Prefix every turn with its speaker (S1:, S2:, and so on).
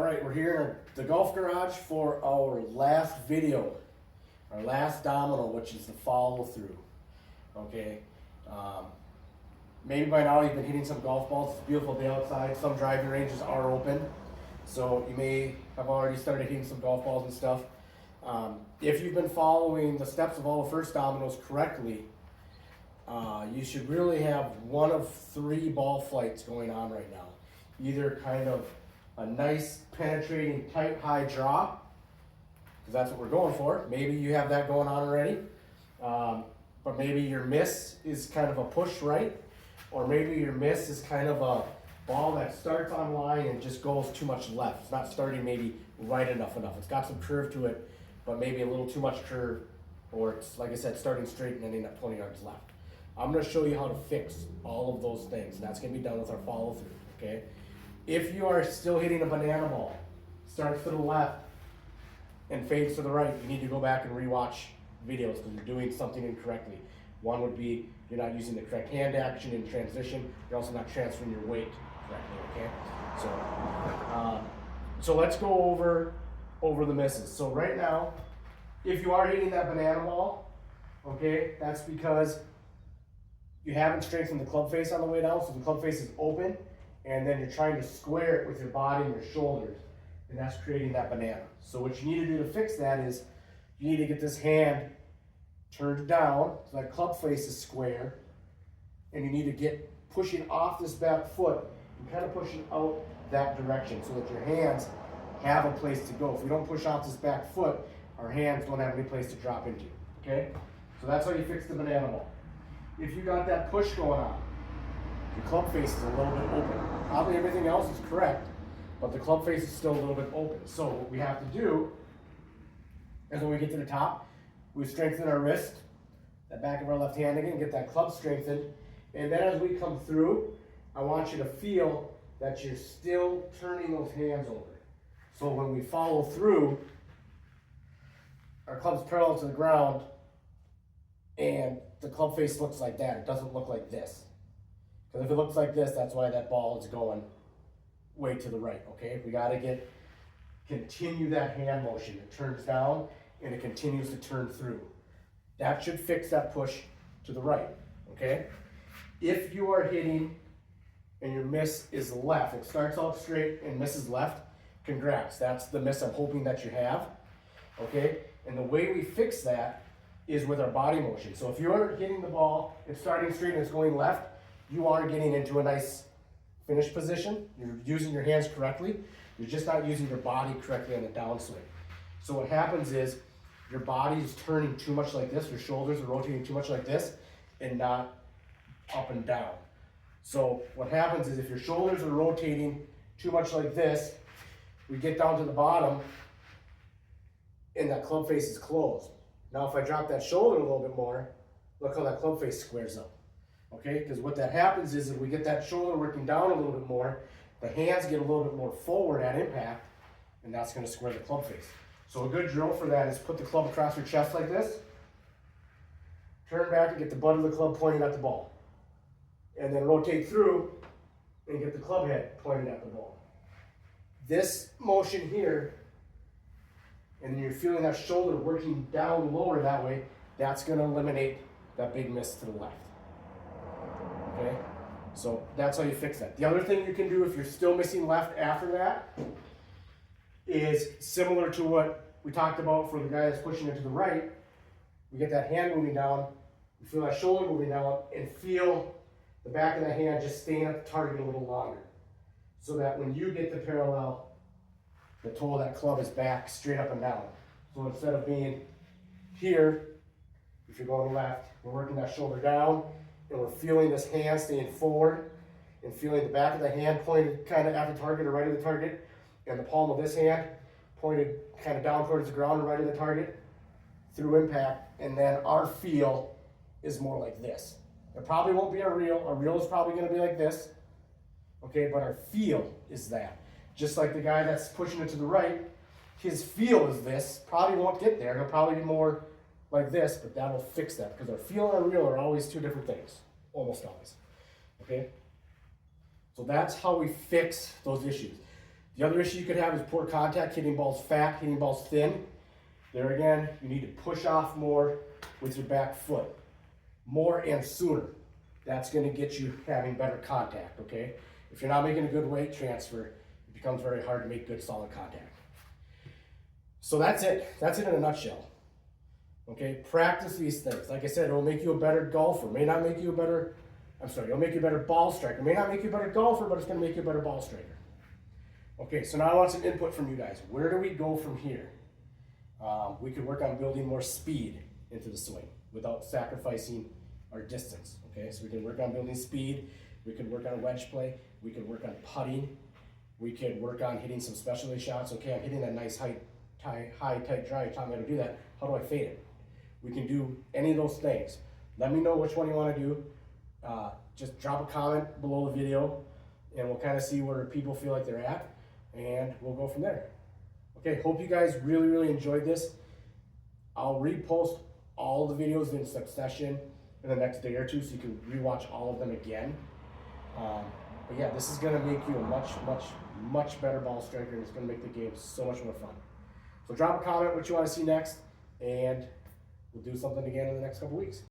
S1: right, we're here in the golf garage for our last video, our last domino, which is the follow through. Okay, maybe by now you've been hitting some golf balls. It's a beautiful day outside. Some driving ranges are open, so you may have already started hitting some golf balls and stuff. If you've been following the steps of all the first dominoes correctly, you should really have one of three ball flights going on right now. Either kind of a nice penetrating tight high draw, because that's what we're going for. Maybe you have that going on already, but maybe your miss is kind of a push right, or maybe your miss is kind of a ball that starts on line and just goes too much left. It's not starting maybe right enough. It's got some curve to it, but maybe a little too much curve, or it's, like I said, starting straight and ending up 20 yards left. I'm going to show you how to fix all of those things, and that's going to be done with our follow through, okay? If you are still hitting a banana ball, starts to the left and fades to the right, you need to go back and rewatch videos because you're doing something incorrectly. One would be you're not using the correct hand action in transition. You're also not transferring your weight correctly, okay? So let's go over the misses. So right now, if you are hitting that banana ball, okay, that's because you haven't strengthened the club face on the way down, so the club face is open, and then you're trying to square it with your body and your shoulders, and that's creating that banana. So what you need to do to fix that is you need to get this hand turned down so that club face is square, and you need to get pushing off this back foot and kind of pushing out that direction so that your hands have a place to go. If we don't push off this back foot, our hands don't have any place to drop into, okay? So that's how you fix the banana ball. If you got that push going on, your club face is a little bit open. Probably everything else is correct, but the club face is still a little bit open. So what we have to do is when we get to the top, we strengthen our wrist, that back of our left hand again, get that club strengthened. And then as we come through, I want you to feel that you're still turning those hands over. So when we follow through, our club's parallel to the ground, and the club face looks like that. It doesn't look like this. Because if it looks like this, that's why that ball is going way to the right, okay? We gotta continue that hand motion. It turns down and it continues to turn through. That should fix that push to the right, okay? If you are hitting and your miss is left, it starts out straight and misses left, congrats. That's the miss I'm hoping that you have, okay? And the way we fix that is with our body motion. So if you're hitting the ball, it's starting straight and it's going left, you are getting into a nice finish position. You're using your hands correctly. You're just not using your body correctly on the downswing. So what happens is your body is turning too much like this, your shoulders are rotating too much like this, and not up and down. So what happens is if your shoulders are rotating too much like this, we get down to the bottom and that club face is closed. Now if I drop that shoulder a little bit more, look how that club face squares up. Okay, because what that happens is if we get that shoulder working down a little bit more, the hands get a little bit more forward at impact, and that's going to square the club face. So a good drill for that is put the club across your chest like this, turn back and get the butt of the club pointing at the ball, and then rotate through and get the club head pointing at the ball. This motion here, and then you're feeling that shoulder working down lower that way, that's going to eliminate that big miss to the left. Okay, so that's how you fix that. The other thing you can do if you're still missing left after that is similar to what we talked about for the guy that's pushing it to the right. We get that hand moving down, you feel that shoulder moving down, and feel the back of the hand just staying at the target a little longer. So that when you get the parallel, the toe of that club is back straight up and down. So instead of being here, if you're going left, we're working that shoulder down, and we're feeling this hand staying forward and feeling the back of the hand pointed kind of at the target or right of the target, and the palm of this hand pointed kind of down towards the ground and right of the target through impact. And then our feel is more like this. It probably won't be a reel. A reel is probably going to be like this, okay? But our feel is that. Just like the guy that's pushing it to the right, his feel is this. Probably won't get there. He'll probably be more like this, but that'll fix that because our feel and our reel are always two different things, almost always, okay? So that's how we fix those issues. The other issue you could have is poor contact, hitting balls fat, hitting balls thin. There again, you need to push off more with your back foot, more and sooner. That's going to get you having better contact, okay? If you're not making a good weight transfer, it becomes very hard to make good solid contact. So that's it. That's it in a nutshell. Okay, practice these things. Like I said, it'll make you a better golfer. May not make you a better, it'll make you a better ball striker. May not make you a better golfer, but it's going to make you a better ball striker. Okay, so now I want some input from you guys. Where do we go from here? We could work on building more speed into the swing without sacrificing our distance. Okay, so we can work on building speed. We can work on wedge play. We can work on putting. We could work on hitting some specialty shots. Okay, I'm hitting that nice tight drive. Tell me how to do that. How do I fade it? We can do any of those things. Let me know which one you want to do. Just drop a comment below the video and we'll kind of see where people feel like they're at and we'll go from there. Okay, hope you guys really enjoyed this. I'll repost all the videos in succession in the next day or two so you can rewatch all of them again. But yeah, this is going to make you a much better ball striker, and it's going to make the game so much more fun. So drop a comment what you want to see next, and we'll do something again in the next couple weeks.